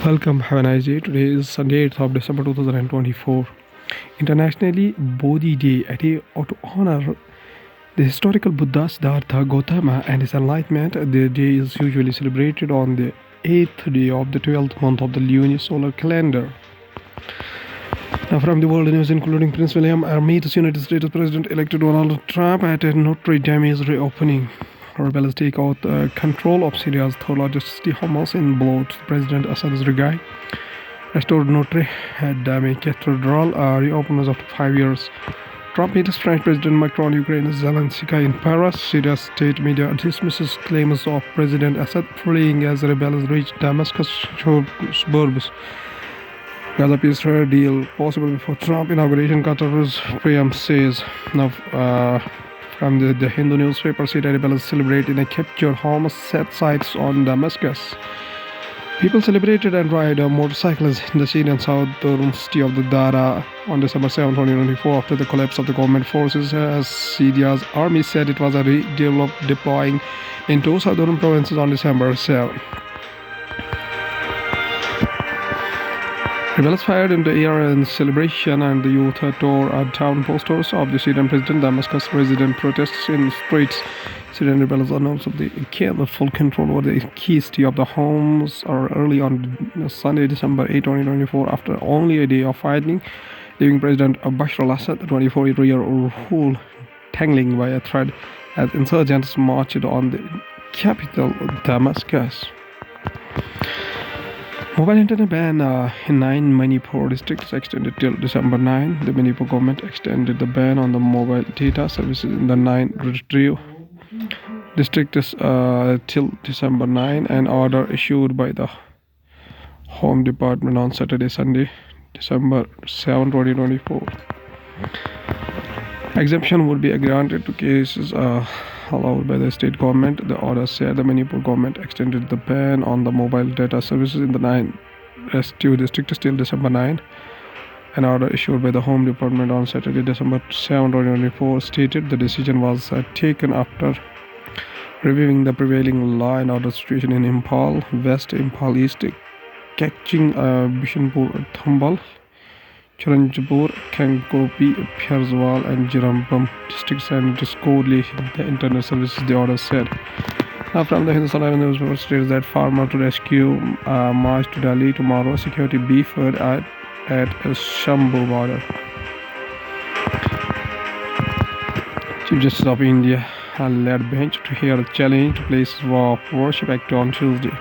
Welcome, have a nice day. Today is Sunday, 8th of December 2024. Internationally, Bodhi Day, a day to honor the historical Buddha Siddhartha Gautama and his enlightenment. The day is usually celebrated on the 8th day of the 12th month of the lunisolar calendar. Now, from the world news, including Prince William meets United States President-elect Donald Trump at a Notre Dame's reopening. Rebels take out control of Syria's third-largest city, Homs, in blow to President Assad's regime. Restored Notre Dame Cathedral reopens after 5 years. Trump meets French President Macron, Ukraine's Zelensky in Paris. Syria's state media dismisses claims of President Assad fleeing as rebels reach Damascus suburbs. Gaza peace deal possible before Trump inauguration, Qatar's PM says. Now, from the Hindu newspaper, Syria rebels celebrate in a captured Homs set sites on Damascus. People celebrated and ride motorcycles in the Syrian southern city of the Dara on December 7, 2024, after the collapse of the government forces. Syria's army said it was deploying into southern provinces on December 7. Rebels fired into the air in celebration, and the youth tore down posters of the Syrian president. Damascus resident protests in the streets. Syrian rebels announced they gained full control over the key city of the Homs early on Sunday, December 8, 2024, after only a day of fighting, leaving President Bashar al-Assad, the 24-year-old, tangling by a thread as insurgents marched on the capital, Damascus. Mobile internet ban in 9 Manipur districts extended till December 9. The Manipur government extended the ban on the mobile data services in the 9 districts till December 9, an order issued by the Home Department on Sunday, December 7, 2024. Exemption would be granted to cases allowed by the state government. The order said the Manipur government extended the ban on the mobile data services in the 9 rescue districts till December 9. An order issued by the Home Department on Saturday, December 7, 2024, stated the decision was taken after reviewing the prevailing law and order situation in Impal West, Impal East, Kaching, Bishanpur, Thambal, Charanjpur, Kankopi, Pyarzwal, and Jirambam districts, and discordly the internet services, the order said. Now, from the Hindustan newspaper states that farmer to rescue march to Delhi tomorrow, security beefed at Shambhu border. Chief Justice of India led bench to hear a challenge to places of worship act on Tuesday.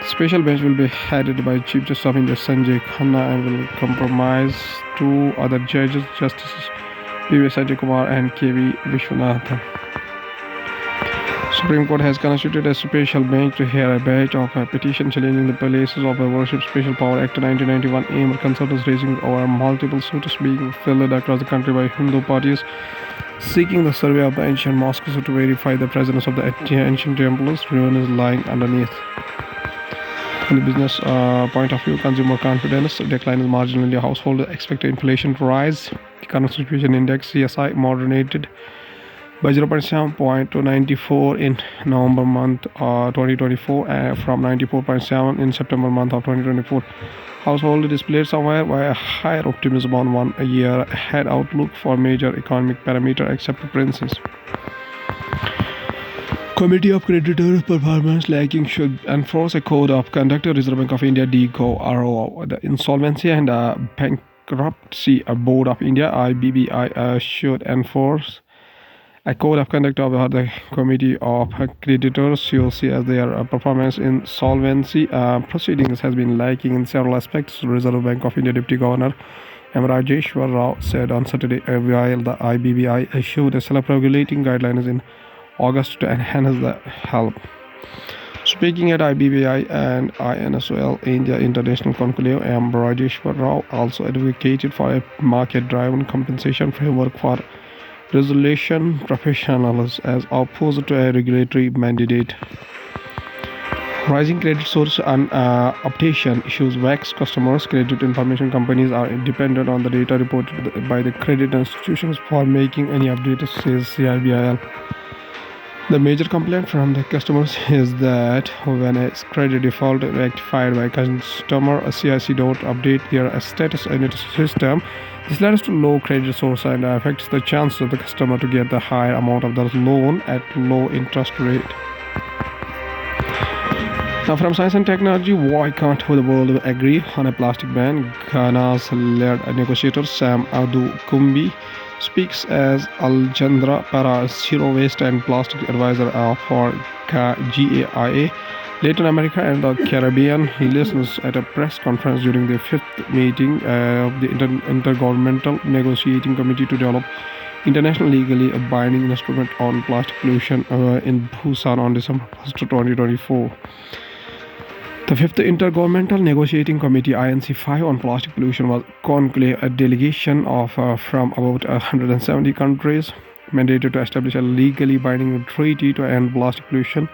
The special bench will be headed by Chief Justice of India Sanjay Khanna and will comprise 2 other judges, Justices B.V. Sanjay Kumar and K.V. Vishwanathan. Supreme Court has constituted a special bench to hear a batch of a petition challenging the Places of Worship Special Power Act 1991, aimed at concerns raising over multiple suits being filed across the country by Hindu parties seeking the survey of the ancient mosques to verify the presence of the ancient temples, ruins lying underneath. In the business point of view, consumer confidence decline is marginally. Household expect inflation to rise. The current situation index CSI moderated by 0.7 point to 94 in November month 2024 from 94.7 in September month of 2024. Household displayed somewhere by a higher optimism on 1 year ahead outlook for major economic parameter except princes. Committee of Creditor Performance Lacking should enforce a code of conduct. Reserve Bank of India DCO the Insolvency and Bankruptcy Board of India IBBI should enforce a code of conduct of the Committee of Creditors COC as their performance in solvency proceedings has been lacking in several aspects. Reserve Bank of India Deputy Governor M. Rajeshwar Rao said on Saturday, while the IBBI issued a self-regulating guidelines in August to enhance the help. Speaking at IBBI and INSOL India International Conclave, M. Rajeshwar Rao also advocated for a market-driven compensation framework for resolution professionals as opposed to a regulatory mandate. Rising credit source and updation issues vex customers. Credit information companies are dependent on the data reported by the credit institutions for making any updates, says CIBIL. The major complaint from the customers is that when a credit default is rectified by customer, a CIC don't update their status in its system. This leads to low credit source and affects the chance of the customer to get the higher amount of the loan at low interest rate. Now, from science and technology, why can't the world agree on a plastic ban? Ghana's lead negotiator Sam Adu Kumbi speaks as Alejandra Para, zero waste and plastic advisor for GAIA. Latin America and the Caribbean, he listens at a press conference during the fifth meeting of the Intergovernmental Negotiating Committee to develop international legally binding instrument on plastic pollution in Busan on December 1st, 2024. The fifth Intergovernmental Negotiating Committee (INC5) on plastic pollution was conclave, a delegation of from about 170 countries, mandated to establish a legally binding treaty to end plastic pollution,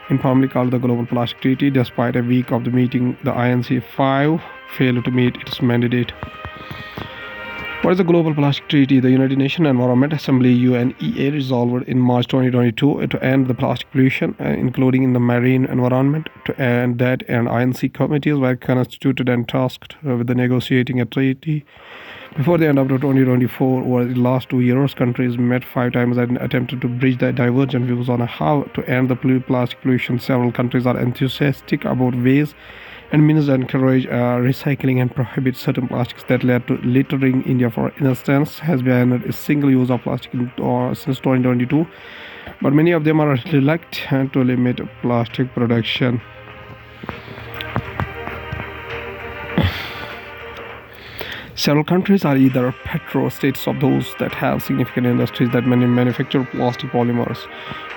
informally called the Global Plastic Treaty. Despite a week of the meeting, the INC5 failed to meet its mandate. What is the Global Plastic Treaty? The United Nations Environment Assembly (UNEA) resolved in March 2022 to end the plastic pollution, including in the marine environment. To end that, and INC committees were constituted and tasked with negotiating a treaty. Before the end of 2024, over the last 2 years, countries met 5 times and attempted to bridge the divergent views on how to end the plastic pollution. Several countries are enthusiastic about ways and means to encourage recycling and prohibit certain plastics that led to littering. India, for instance, has banned a single use of plastic since 2022, but many of them are reluctant to limit plastic production. Several countries are either petro-states of those that have significant industries that manufacture plastic polymers.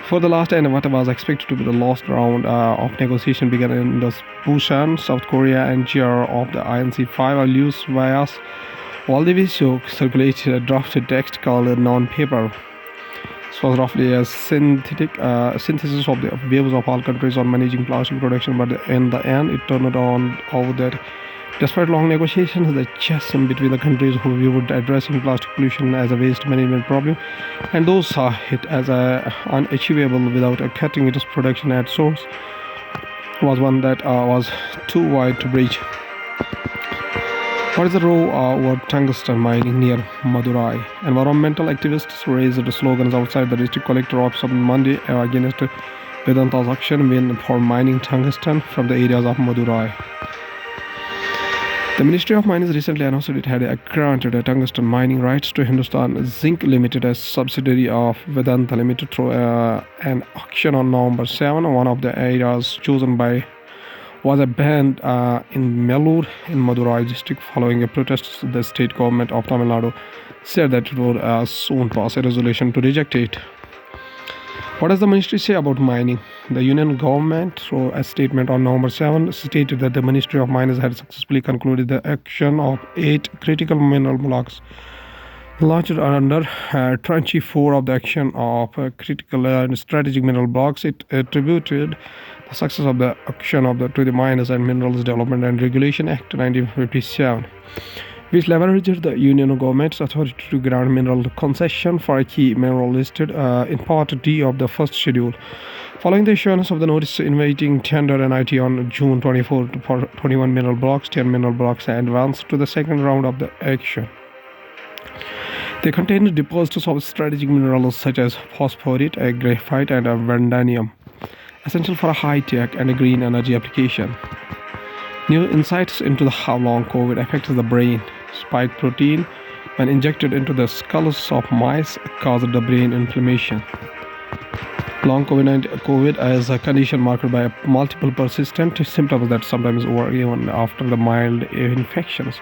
For the last and what was expected to be the last round of negotiation began in the Busan, South Korea, and chair of the INC5, Luis Vyas Valdivieso, circulated a drafted text called a non-paper. This was roughly a synthesis of the views of all countries on managing plastic production, but in the end, it turned out that despite long negotiations, the chasm between the countries who viewed addressing plastic pollution as a waste management problem and those saw it as unachievable without cutting its production at source was one that was too wide to bridge. What is the raw tungsten mining near Madurai? Environmental activists raised slogans outside the district collector office on Monday against Vedanta's action win for mining tungsten from the areas of Madurai. The Ministry of Mines recently announced it had granted tungsten mining rights to Hindustan Zinc Limited, a subsidiary of Vedanta Limited, through an auction on November 7. One of the areas chosen was abandoned in Melur in Madurai district following a protest. The state government of Tamil Nadu said that it would soon pass a resolution to reject it. What does the ministry say about mining? The union government, through a statement on November 7, stated that the Ministry of Mines had successfully concluded the auction of 8 critical mineral blocks launched under Tranche 4 of the auction of critical and strategic mineral blocks. It attributed the success of the auction to the Mines and Minerals Development and Regulation Act 1957, which leveraged the union government's authority to grant mineral concession for a key mineral listed in Part D of the first schedule. Following the issuance of the notice inviting tender and IT on June 24 for 21 mineral blocks, 10 mineral blocks advanced to the second round of the auction. They contained deposits of strategic minerals such as phosphorite, graphite, and vanadium, essential for a high-tech and a green energy application. New insights into how long COVID affects the brain. Spike protein, when injected into the skulls of mice, caused the brain inflammation. Long COVID is a condition marked by multiple persistent symptoms that sometimes over even after the mild infections.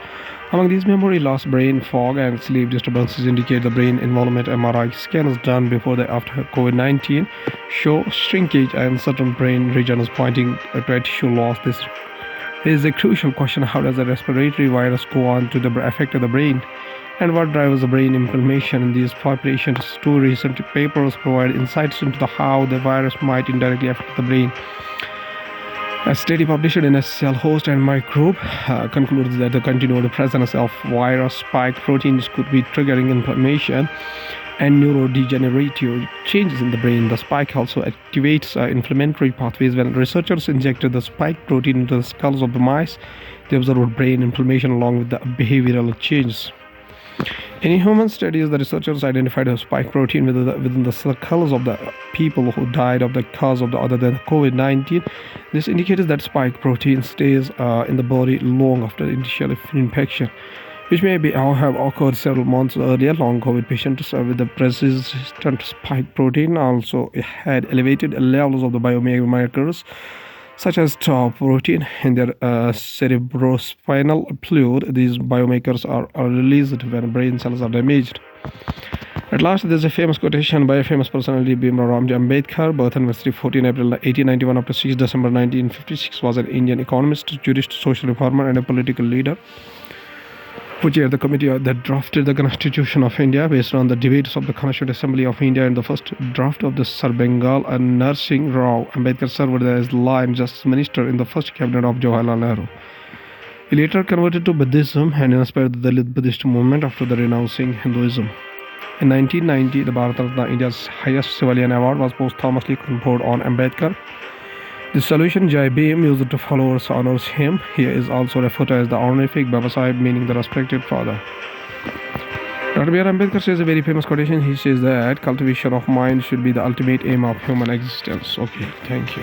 Among these, memory loss, brain fog, and sleep disturbances indicate the brain involvement. MRI scans done before and after COVID-19 show shrinkage and certain brain regions pointing to tissue loss. This is a crucial question: how does a respiratory virus go on to affect the brain? And what drives the brain inflammation in these populations? 2 recent papers provide insights into how the virus might indirectly affect the brain. A study published in Cell Host and Microbe concludes that the continued presence of virus spike proteins could be triggering inflammation and neurodegenerative changes in the brain. The spike also activates inflammatory pathways. When researchers injected the spike protein into the skulls of the mice, they observed brain inflammation along with the behavioral changes. In human studies, the researchers identified a spike protein within the skulls of the people who died of the cause of the other than COVID-19. This indicates that spike protein stays in the body long after initial infection, which may have occurred several months earlier. Long COVID patients with the persistent spike protein also had elevated levels of the biomarkers such as tau protein in their cerebrospinal fluid. These biomarkers are released when brain cells are damaged. At last, there's a famous quotation by a famous personality, Bhimrao Ramji Ambedkar, birth anniversary 14 April 1891 up to 6 December 1956, was an Indian economist, jurist, social reformer, and a political leader who chaired the committee that drafted the Constitution of India based on the debates of the Constituent Assembly of India and the first draft of the Sir Bengal and Narsingh Rao. Ambedkar served as Law and Justice Minister in the first cabinet of Jawaharlal Nehru. He later converted to Buddhism and inspired the Dalit Buddhist movement after the renouncing Hinduism. In 1990, the Bharat Ratna, India's highest civilian award, was posthumously conferred on Ambedkar. The solution Jai Bhim used to followers honors him. He is also referred to as the honorific Baba Sahib, meaning the respected father. Dr. B.R. Ambedkar says a very famous quotation. He says that cultivation of mind should be the ultimate aim of human existence. Okay, thank you.